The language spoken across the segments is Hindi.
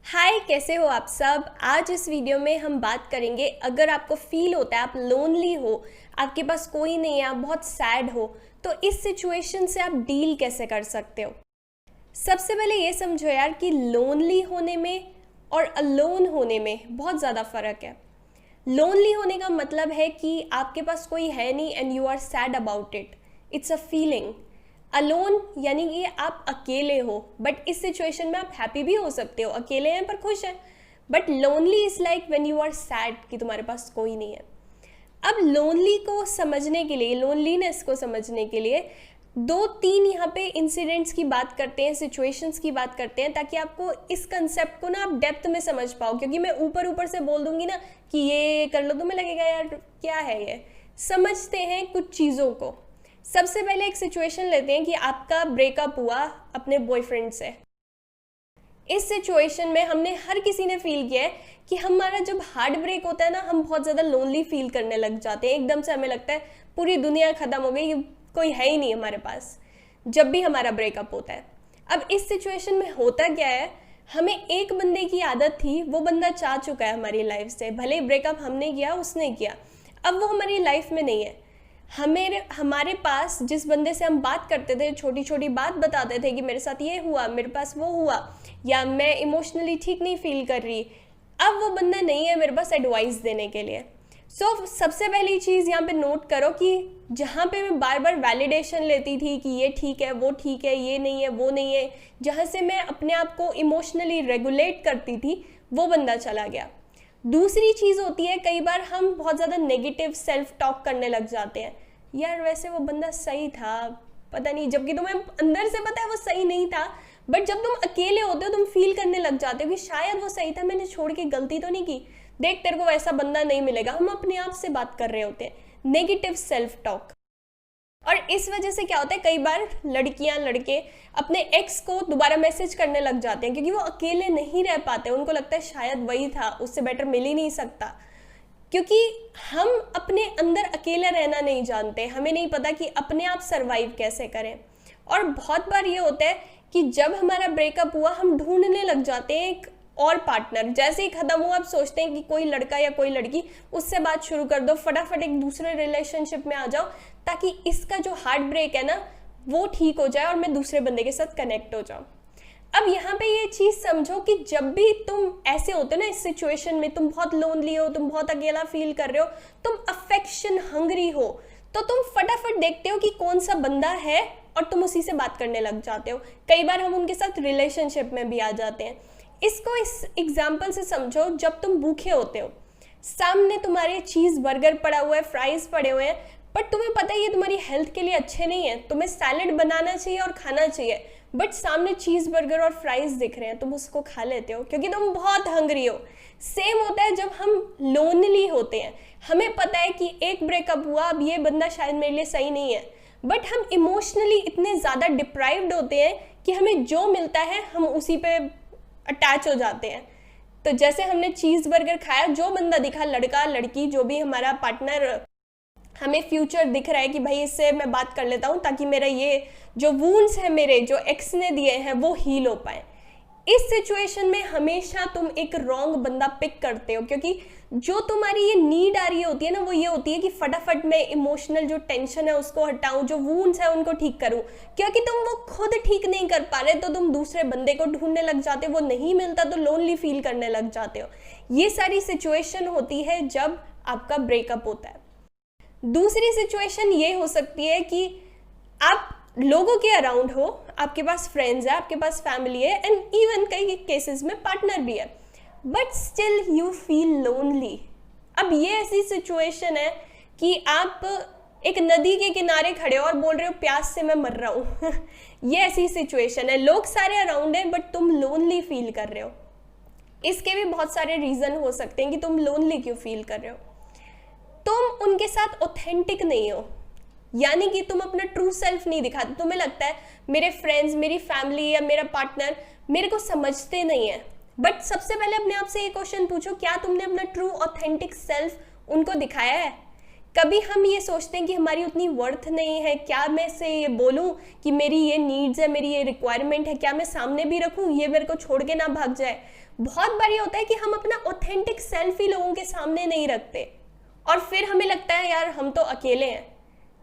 हाय, कैसे हो आप सब। आज इस वीडियो में हम बात करेंगे, अगर आपको फील होता है आप लोनली हो, आपके पास कोई नहीं है, आप बहुत सैड हो, तो इस सिचुएशन से आप डील कैसे कर सकते हो। सबसे पहले ये समझो यार कि लोनली होने में और अलोन होने में बहुत ज़्यादा फ़र्क है। लोनली होने का मतलब है कि आपके पास कोई है नहीं and you are sad about it, it's a feeling. Alone यानी कि आप अकेले हो, बट इस सिचुएशन में आप हैप्पी भी हो सकते हो, अकेले हैं पर खुश हैं। But lonely is like when you are sad कि तुम्हारे पास कोई नहीं है। अब लोनली को समझने के लिए, लोनलीनेस को समझने के लिए दो तीन यहाँ पे इंसिडेंट्स की बात करते हैं, सिचुएशंस की बात करते हैं, ताकि आपको इस कंसेप्ट को ना आप डेप्थ में समझ पाओ। क्योंकि मैं ऊपर ऊपर से बोल दूंगी ना कि ये कर लो, तुम्हें लगेगा यार क्या है ये। समझते हैं कुछ चीज़ों को। सबसे पहले एक सिचुएशन लेते हैं कि आपका ब्रेकअप हुआ अपने बॉयफ्रेंड से। इस सिचुएशन में हमने हर किसी ने फील किया है कि हमारा जब हार्ट ब्रेक होता है ना, हम बहुत ज़्यादा लोनली फील करने लग जाते हैं। एकदम से हमें लगता है पूरी दुनिया ख़त्म हो गई, कोई है ही नहीं हमारे पास, जब भी हमारा ब्रेकअप होता है। अब इस सिचुएशन में होता क्या है, हमें एक बंदे की आदत थी, वो बंदा जा चुका है हमारी लाइफ से। भले ही ब्रेकअप हमने किया, उसने किया, अब वो हमारी लाइफ में नहीं है। हमारे पास जिस बंदे से हम बात करते थे, छोटी छोटी बात बताते थे कि मेरे साथ ये हुआ, मेरे पास वो हुआ, या मैं इमोशनली ठीक नहीं फील कर रही, अब वो बंदा नहीं है मेरे पास एडवाइस देने के लिए। सबसे पहली चीज़ यहाँ पे नोट करो कि जहाँ पे मैं बार बार वैलिडेशन लेती थी कि ये ठीक है, वो ठीक है, ये नहीं है, वो नहीं है, जहाँ से मैं अपने आप को इमोशनली रेगुलेट करती थी, वो बंदा चला गया। दूसरी चीज़ होती है, कई बार हम बहुत ज़्यादा नेगेटिव सेल्फ टॉक करने लग जाते हैं। यार वैसे वो बंदा सही था, पता नहीं, जबकि तुम्हें अंदर से पता है वो सही नहीं था, बट जब तुम अकेले होते हो तुम फील करने लग जाते हो कि शायद वो सही था, मैंने छोड़ के गलती तो नहीं की, देख तेरे को वैसा बंदा नहीं मिलेगा। हम अपने आप से बात कर रहे होते हैं, नेगेटिव सेल्फ टॉक। और इस वजह से क्या होता है, कई बार लड़कियां लड़के अपने एक्स को दोबारा मैसेज करने लग जाते हैं, क्योंकि वो अकेले नहीं रह पाते। उनको लगता है शायद वही था, उससे बेटर मिल ही नहीं सकता। क्योंकि हम अपने अंदर अकेला रहना नहीं जानते, हमें नहीं पता कि अपने आप सरवाइव कैसे करें। और बहुत बार ये होता है कि जब हमारा ब्रेकअप हुआ, हम ढूंढने लग जाते हैं एक और पार्टनर। जैसे ही खत्म हुआ, आप सोचते हैं कि कोई लड़का या कोई लड़की, उससे बात शुरू कर दो, फटाफट एक दूसरे रिलेशनशिप में आ जाओ, ताकि इसका जो हार्ट ब्रेक है ना, वो ठीक हो जाए और मैं दूसरे बंदे के साथ कनेक्ट हो जाऊं। अब यहाँ पे ये चीज़ समझो कि जब भी तुम ऐसे होते हो ना, इस सिचुएशन में तुम बहुत लोनली हो, तुम बहुत अकेला फील कर रहे हो, तुम अफेक्शन हंग्री हो, तो तुम फटाफट देखते हो कि कौन सा बंदा है और तुम उसी से बात करने लग जाते हो। कई बार हम उनके साथ रिलेशनशिप में भी आ जाते हैं। इसको इस एग्जाम्पल से समझो, जब तुम भूखे होते हो, सामने तुम्हारे चीज़ बर्गर पड़ा हुआ है, फ्राइज पड़े हुए हैं, बट तुम्हें पता है ये तुम्हारी हेल्थ के लिए अच्छे नहीं है, तुम्हें सैलेड बनाना चाहिए और खाना चाहिए, बट सामने चीज़ बर्गर और फ्राइज दिख रहे हैं, तुम उसको खा लेते हो क्योंकि तुम बहुत हंग्री हो। सेम होता है जब हम लोनली होते हैं। हमें पता है कि एक ब्रेकअप हुआ, अब ये बंदा शायद मेरे लिए सही नहीं है, बट हम इमोशनली इतने ज़्यादा डिप्राइव्ड होते हैं कि हमें जो मिलता है हम उसी पे अटैच हो जाते हैं। तो जैसे हमने चीज़ बर्गर खाया, जो बंदा दिखा, लड़का लड़की जो भी हमारा पार्टनर, हमें फ्यूचर दिख रहा है कि भाई इससे मैं बात कर लेता हूँ ताकि मेरा ये जो वूंड्स है, मेरे जो एक्स ने दिए हैं, वो हील हो पाए। इस सिचुएशन में हमेशा तुम एक रॉन्ग बंदा पिक करते हो, क्योंकि जो तुम्हारी ये नीड आ रही होती है ना, वो ये होती है कि फटाफट मैं इमोशनल जो टेंशन है उसको हटाऊं, जो वूंड्स है उनको ठीक करूं। क्योंकि तुम वो खुद ठीक नहीं कर पा रहे, तो तुम दूसरे बंदे को ढूंढने लग जाते हो, वो नहीं मिलता तो लोनली फील करने लग जाते हो। ये सारी सिचुएशन होती है जब आपका ब्रेकअप होता है। दूसरी सिचुएशन ये हो सकती है कि आप लोगों के अराउंड हो, आपके पास फ्रेंड्स है, आपके पास फैमिली है, एंड इवन कई केसेस में पार्टनर भी है, but still you feel lonely. अब ये ऐसी सिचुएशन है कि आप एक नदी के किनारे खड़े हो और बोल रहे हो प्यास से मैं मर रहा हूँ ये ऐसी सिचुएशन है, लोग सारे अराउंड है बट तुम लोनली फील कर रहे हो। इसके भी बहुत सारे रीजन हो सकते हैं कि तुम लोनली क्यों फील कर रहे हो। तुम उनके साथ ऑथेंटिक नहीं हो, यानी कि तुम अपना ट्रू सेल्फ नहीं दिखाते। तुम्हें लगता है मेरे फ्रेंड्स, मेरी फैमिली या मेरा पार्टनर मेरे को समझते नहीं है। बट सबसे पहले अपने आप से ये क्वेश्चन पूछो, क्या तुमने अपना ट्रू ऑथेंटिक सेल्फ उनको दिखाया है? कभी हम ये सोचते हैं कि हमारी उतनी वर्थ नहीं है, क्या मैं से ये बोलूं कि मेरी ये नीड्स है, मेरी ये रिक्वायरमेंट है, क्या मैं सामने भी रखूं, ये मेरे को छोड़ के ना भाग जाए। बहुत बार ये होता है कि हम अपना ऑथेंटिक सेल्फ ही लोगों के सामने नहीं रखते और फिर हमें लगता है यार हम तो अकेले हैं,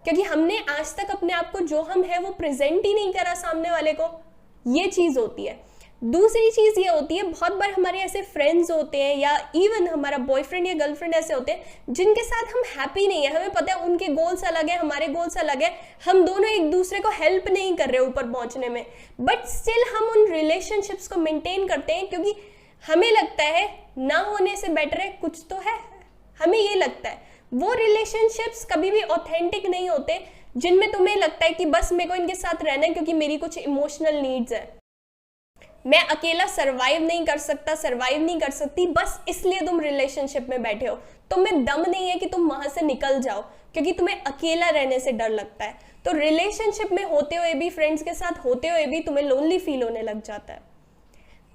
क्योंकि हमने आज तक अपने आप को जो हम है वो प्रेजेंट ही नहीं करा सामने वाले को। ये चीज़ होती है। दूसरी चीज़ ये होती है, बहुत बार हमारे ऐसे फ्रेंड्स होते हैं या इवन हमारा बॉयफ्रेंड या गर्लफ्रेंड ऐसे होते हैं जिनके साथ हम हैप्पी नहीं है। हमें पता है उनके गोल्स अलग है, हमारे गोल्स अलग है, हम दोनों एक दूसरे को हेल्प नहीं कर रहे ऊपर पहुंचने में, बट स्टिल हम उन रिलेशनशिप्स को मेंटेन करते हैं क्योंकि हमें लगता है ना होने से बेटर है कुछ तो है। हमें ये लगता है वो रिलेशनशिप्स कभी भी ऑथेंटिक नहीं होते जिनमें तुम्हें लगता है कि बस मेरे को इनके साथ रहना है क्योंकि मेरी कुछ इमोशनल नीड्स है, मैं अकेला सरवाइव नहीं कर सकता, सरवाइव नहीं कर सकती, बस इसलिए तुम रिलेशनशिप में बैठे हो। तुम में दम नहीं है कि तुम वहां से निकल जाओ क्योंकि तुम्हें अकेला रहने से डर लगता है। तो रिलेशनशिप में होते हुए भी, फ्रेंड्स के साथ होते हुए भी तुम्हें लोनली फील होने लग जाता है।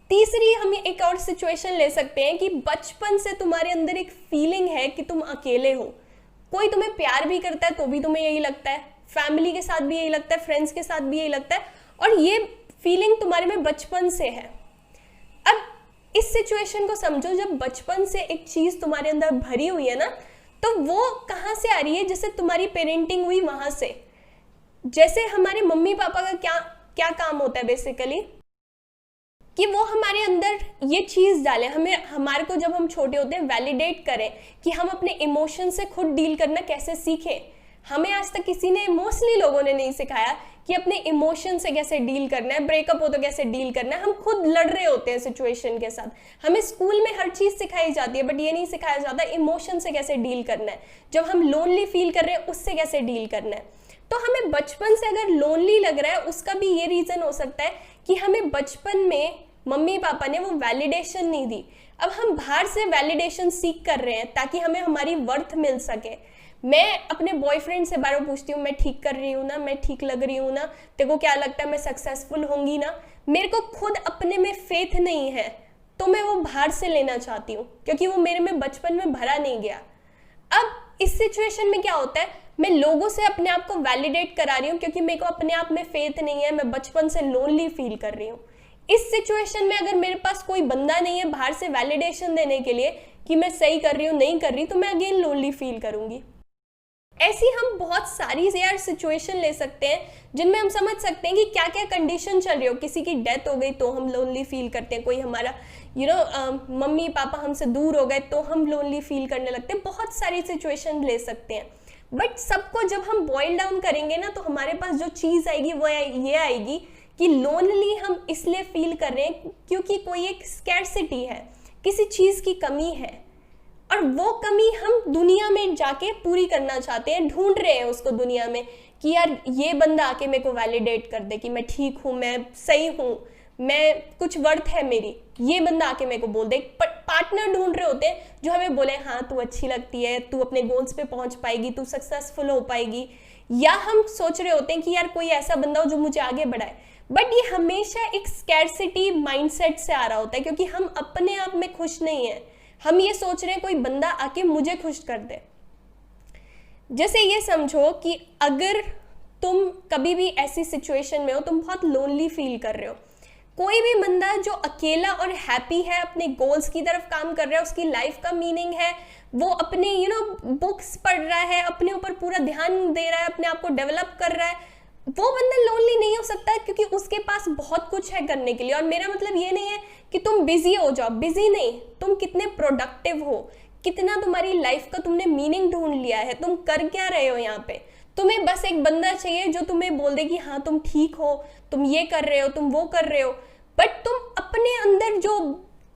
तीसरी हम एक और सिचुएशन ले सकते हैं कि बचपन से तुम्हारे अंदर एक फीलिंग है कि तुम अकेले हो। कोई तुम्हें प्यार भी करता है तो भी तुम्हें यही लगता है, फैमिली के साथ भी यही लगता है, फ्रेंड्स के साथ भी यही लगता है, और ये फीलिंग तुम्हारे में बचपन से है। अब इस सिचुएशन को समझो, जब बचपन से एक चीज तुम्हारे अंदर भरी हुई है ना, तो वो कहाँ से आ रही है? जैसे तुम्हारी पेरेंटिंग हुई वहां से। जैसे हमारे मम्मी पापा का क्या काम होता है बेसिकली, कि वो हमारे अंदर ये चीज़ डालें, हमारे को जब हम छोटे होते हैं वैलिडेट करें कि हम अपने इमोशन से खुद डील करना कैसे सीखें। हमें आज तक किसी ने, मोस्टली लोगों ने नहीं सिखाया कि अपने इमोशन से कैसे डील करना है, ब्रेकअप हो तो कैसे डील करना है। हम खुद लड़ रहे होते हैं सिचुएशन के साथ। हमें स्कूल में हर चीज़ सिखाई जाती है बट ये नहीं सिखाया जाता इमोशन से कैसे डील करना है, जब हम लोनली फील कर रहे हैं उससे कैसे डील करना है। तो हमें बचपन से अगर लोनली लग रहा है, उसका भी ये रीज़न हो सकता है कि हमें बचपन में मम्मी पापा ने वो वैलिडेशन नहीं दी। अब हम बाहर से वैलिडेशन सीख कर रहे हैं ताकि हमें हमारी वर्थ मिल सके। मैं अपने बॉयफ्रेंड से बार बार पूछती हूँ, मैं ठीक कर रही हूँ ना, मैं ठीक लग रही हूँ ना, तेरे को क्या लगता है मैं सक्सेसफुल होंगी ना। मेरे को खुद अपने में फेथ नहीं है तो मैं वो बाहर से लेना चाहती हूँ क्योंकि वो मेरे में बचपन में भरा नहीं गया। अब इस सिचुएशन में क्या होता है, मैं लोगों से अपने आप को वैलिडेट करा रही हूँ क्योंकि मेरे को अपने आप में फेथ नहीं है, मैं बचपन से लोनली फील कर रही हूँ। इस सिचुएशन में अगर मेरे पास कोई बंदा नहीं है बाहर से वैलिडेशन देने के लिए कि मैं सही कर रही हूँ नहीं कर रही, तो मैं अगेन लोनली फील करूंगी। ऐसी हम बहुत सारी यार सिचुएशन ले सकते हैं जिनमें हम समझ सकते हैं कि क्या क्या कंडीशन चल रही हो। किसी की डेथ हो गई तो हम लोनली फील करते हैं, कोई हमारा मम्मी पापा हमसे दूर हो गए तो हम लोनली फील करने लगते हैं। बहुत सारी सिचुएशन ले सकते हैं, बट सबको जब हम बॉइल डाउन करेंगे ना तो हमारे पास जो चीज़ आएगी वो ये आएगी कि लोनली हम इसलिए फील कर रहे हैं क्योंकि कोई एक स्कैर्सिटी है, किसी चीज़ की कमी है, और वो कमी हम दुनिया में जाके पूरी करना चाहते हैं, ढूंढ रहे हैं उसको दुनिया में कि यार ये बंदा आके मेरे को वैलिडेट कर दे कि मैं ठीक हूँ, मैं सही हूँ, मैं कुछ वर्थ है मेरी, ये बंदा आके मेरे को बोल दे। पार्टनर ढूंढ रहे होते हैं जो हमें बोले हाँ तू अच्छी लगती है, तू अपने गोल्स पे पहुंच पाएगी, तू सक्सेसफुल हो पाएगी। या हम सोच रहे होते हैं कि यार कोई ऐसा बंदा हो जो मुझे आगे बढ़ाए, बट ये हमेशा एक स्कैर्सिटी माइंडसेट से आ रहा होता है क्योंकि हम अपने आप में खुश नहीं है। हम ये सोच रहे हैं कोई बंदा आके मुझे खुश कर दे। जैसे ये समझो कि अगर तुम कभी भी ऐसी सिचुएशन में हो, तुम बहुत लोनली फील कर रहे हो, कोई भी बंदा जो अकेला और हैप्पी है, अपने गोल्स की तरफ काम कर रहा है, उसकी लाइफ का मीनिंग है, वो अपने बुक्स पढ़ रहा है, अपने ऊपर पूरा ध्यान दे रहा है, अपने आप को डेवलप कर रहा है, वो बंदा लोनली नहीं हो सकता क्योंकि उसके पास बहुत कुछ है करने के लिए। और मेरा मतलब ये नहीं है कि तुम बिजी हो जाओ, बिजी नहीं, तुम कितने प्रोडक्टिव हो, कितना तुम्हारी लाइफ का तुमने मीनिंग ढूंढ लिया है, तुम कर क्या रहे हो यहाँ पे। तुम्हें बस एक बंदा चाहिए जो तुम्हें बोल दे कि हाँ तुम ठीक हो, तुम ये कर रहे हो, तुम वो कर रहे हो, बट तुम अपने अंदर जो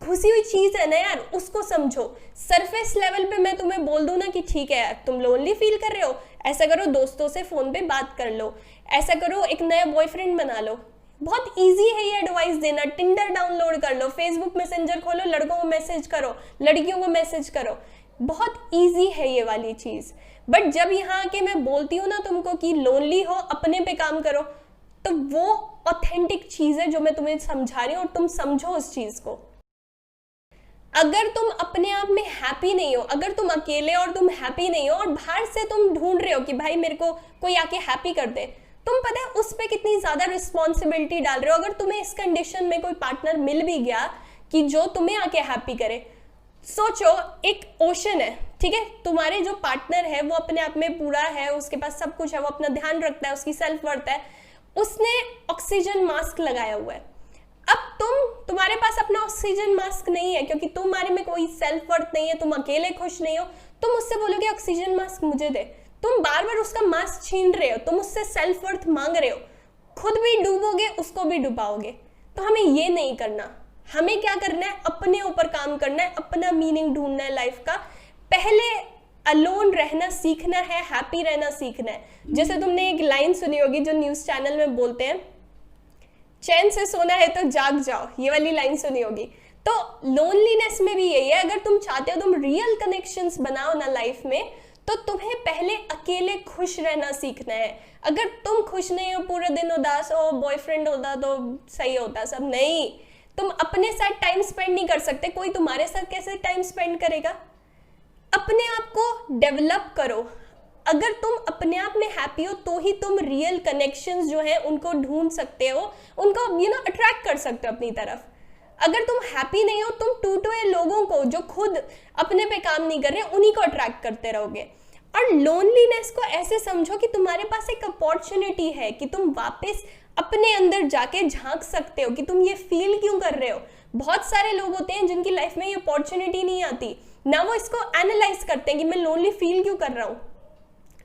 घुसी हुई चीज़ है ना यार, उसको समझो। सरफेस लेवल पे मैं तुम्हें बोल दूं ना कि ठीक है यार तुम लोनली फील कर रहे हो, ऐसा करो दोस्तों से फ़ोन पे बात कर लो, ऐसा करो एक नया बॉयफ्रेंड बना लो। बहुत इजी है ये एडवाइस देना। टिंडर डाउनलोड कर लो, फेसबुक मैसेंजर खोलो, लड़कों को मैसेज करो, लड़कियों को मैसेज करो, बहुत इजी है ये वाली चीज़। बट जब यहाँ आके मैं बोलती हूँ ना तुमको कि लोनली हो, अपने पे काम करो, तो वो ऑथेंटिक चीज़ है जो मैं तुम्हें समझा रही हूँ और तुम समझो उस चीज़ को। अगर तुम अपने आप में हैप्पी नहीं हो, अगर तुम अकेले और तुम हैप्पी नहीं हो और बाहर से तुम ढूंढ रहे हो कि भाई मेरे को कोई आके हैप्पी कर दे, तुम पता है उस पर कितनी ज़्यादा रिस्पॉन्सिबिलिटी डाल रहे हो। अगर तुम्हें इस कंडीशन में कोई पार्टनर मिल भी गया कि जो तुम्हें आके हैप्पी करे। सोचो एक ओशन है, ठीक है, तुम्हारे जो पार्टनर है वो अपने आप में पूरा है, उसके पास सब कुछ है, वो अपना ध्यान रखता है, उसकी सेल्फ वर्थ है, उसने ऑक्सीजन मास्क लगाया हुआ है। अब तुम्हारे पास अपना ऑक्सीजन मास्क नहीं है क्योंकि तुम्हारे में कोई सेल्फ वर्थ नहीं है, तुम अकेले खुश नहीं हो, तुम उससे बोलोगे ऑक्सीजन मास्क मुझे दे, तुम बार बार उसका मास्क छीन रहे हो, तुम उससे सेल्फ वर्थ मांग रहे हो, खुद भी डूबोगे, उसको भी डुबाओगे। तो हमें ये नहीं करना। हमें क्या करना है, अपने ऊपर काम करना है, अपना मीनिंग ढूंढना है लाइफ का। पहले अलोन रहना सीखना है, हैप्पी रहना सीखना है। जैसे तुमने एक लाइन सुनी होगी जो न्यूज चैनल में बोलते हैं, चैन से सोना है तो जाग जाओ, ये वाली लाइन सुनी होगी। तो लोनलीनेस में भी यही है, अगर तुम चाहते हो तुम रियल कनेक्शंस बनाओ ना लाइफ में, तो तुम्हें पहले अकेले खुश रहना सीखना है। अगर तुम खुश नहीं हो, पूरे दिन उदास हो, बॉयफ्रेंड होता तो सही होता सब, नहीं, तुम अपने साथ टाइम स्पेंड नहीं कर सकते, कोई तुम्हारे साथ कैसे टाइम स्पेंड करेगा। अपने आप को डेवलप करो। अगर तुम अपने आप में हैप्पी हो तो ही तुम रियल कनेक्शंस जो है उनको ढूंढ सकते हो, उनको अट्रैक्ट कर सकते हो अपनी तरफ। अगर तुम हैप्पी नहीं हो, तुम टूटे हुए लोगों को जो खुद अपने पे काम नहीं कर रहे उन्हीं को अट्रैक्ट करते रहोगे। और लोनलीनेस को ऐसे समझो कि तुम्हारे पास एक अपॉर्चुनिटी है कि तुम वापस अपने अंदर जाके झांक सकते हो कि तुम ये फील क्यों कर रहे हो। बहुत सारे लोग होते हैं जिनकी लाइफ में ये अपॉर्चुनिटी नहीं आती ना, वो इसको एनालाइज करते हैं कि मैं लोनली फील क्यों कर रहा हूँ।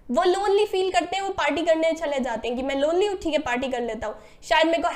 वो लोनली फील करते हैं, वो पार्टी करने चले जाते हैं कि मैं लोनली हूँ, ठीक है पार्टी कर लेता हूँ, शायद मेरे को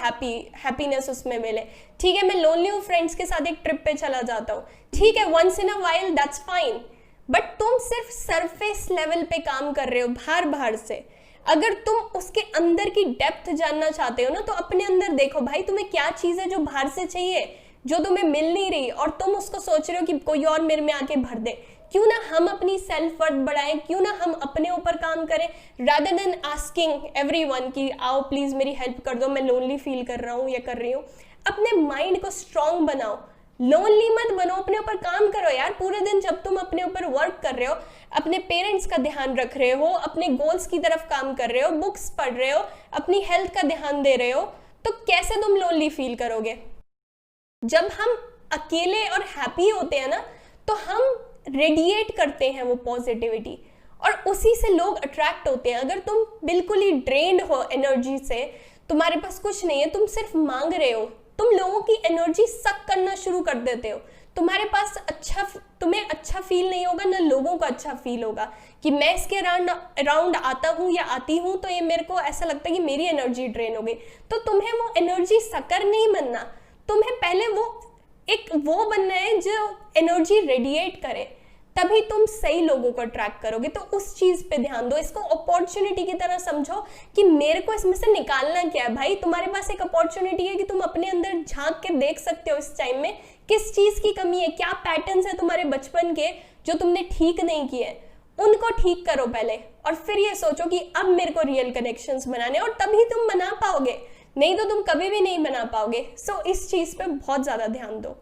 हैप्पीनेस उसमें मिले। ठीक है मैं लोनली हूँ, फ्रेंड्स के साथ एक ट्रिप पे चला जाता हूँ, ठीक है once in a while that's fine. But तुम सिर्फ सरफेस लेवल पे काम कर रहे हो, बाहर से। अगर तुम उसके अंदर की डेप्थ जानना चाहते हो ना, तो अपने अंदर देखो भाई, तुम्हें क्या चीज़ है जो बाहर से चाहिए, जो तुम्हें मिल नहीं रही, और तुम उसको सोच रहे हो कि कोई और मेरे में आके भर दे। क्यों ना हम अपनी सेल्फ वर्थ बढ़ाएं, क्यों ना हम अपने ऊपर काम करें, रादर देन आस्किंग एवरीवन कि आओ प्लीज मेरी हेल्प कर दो, मैं लोनली फील कर रहा हूँ या कर रही हूँ। अपने माइंड को स्ट्रांग बनाओ, लोनली मत बनो, अपने ऊपर काम करो यार। पूरे दिन जब तुम अपने ऊपर वर्क कर रहे हो, अपने पेरेंट्स का ध्यान रख रहे हो, अपने गोल्स की तरफ काम कर रहे हो, बुक्स पढ़ रहे हो, अपनी हेल्थ का ध्यान दे रहे हो, तो कैसे तुम लोनली फील करोगे। जब हम अकेले और हैप्पी होते हैं ना, तो हम रेडिएट करते हैं वो पॉजिटिविटी, और उसी से लोग अट्रैक्ट होते हैं। अगर तुम बिल्कुल ही ड्रेन्ड हो एनर्जी से, तुम्हारे पास कुछ नहीं है, तुम सिर्फ मांग रहे हो, तुम लोगों की एनर्जी सक करना शुरू कर देते हो। तुम्हारे पास तुम्हें अच्छा फील नहीं होगा, ना लोगों को अच्छा फील होगा कि मैं इसके अराउंड आता हूँ या आती हूँ तो ये मेरे को ऐसा लगता है कि मेरी एनर्जी ड्रेन हो गई। तो तुम्हें वो एनर्जी सकर नहीं बनना, तुम्हें पहले वो बनना है जो एनर्जी रेडिएट करे, तभी तुम सही लोगों को अट्रैक्ट करोगे। तो उस चीज पे ध्यान दो, इसको अपॉर्चुनिटी की तरह समझो कि मेरे को इसमें से निकालना क्या है। भाई तुम्हारे पास एक अपॉर्चुनिटी है कि तुम अपने अंदर झांक के देख सकते हो इस टाइम में किस चीज की कमी है, क्या पैटर्न्स है तुम्हारे बचपन के जो तुमने ठीक नहीं किए, उनको ठीक करो पहले, और फिर ये सोचो कि अब मेरे को रियल कनेक्शंस बनाने, और तभी तुम बना पाओगे, नहीं तो तुम कभी भी नहीं बना पाओगे। सो इस चीज पे बहुत ज्यादा ध्यान दो।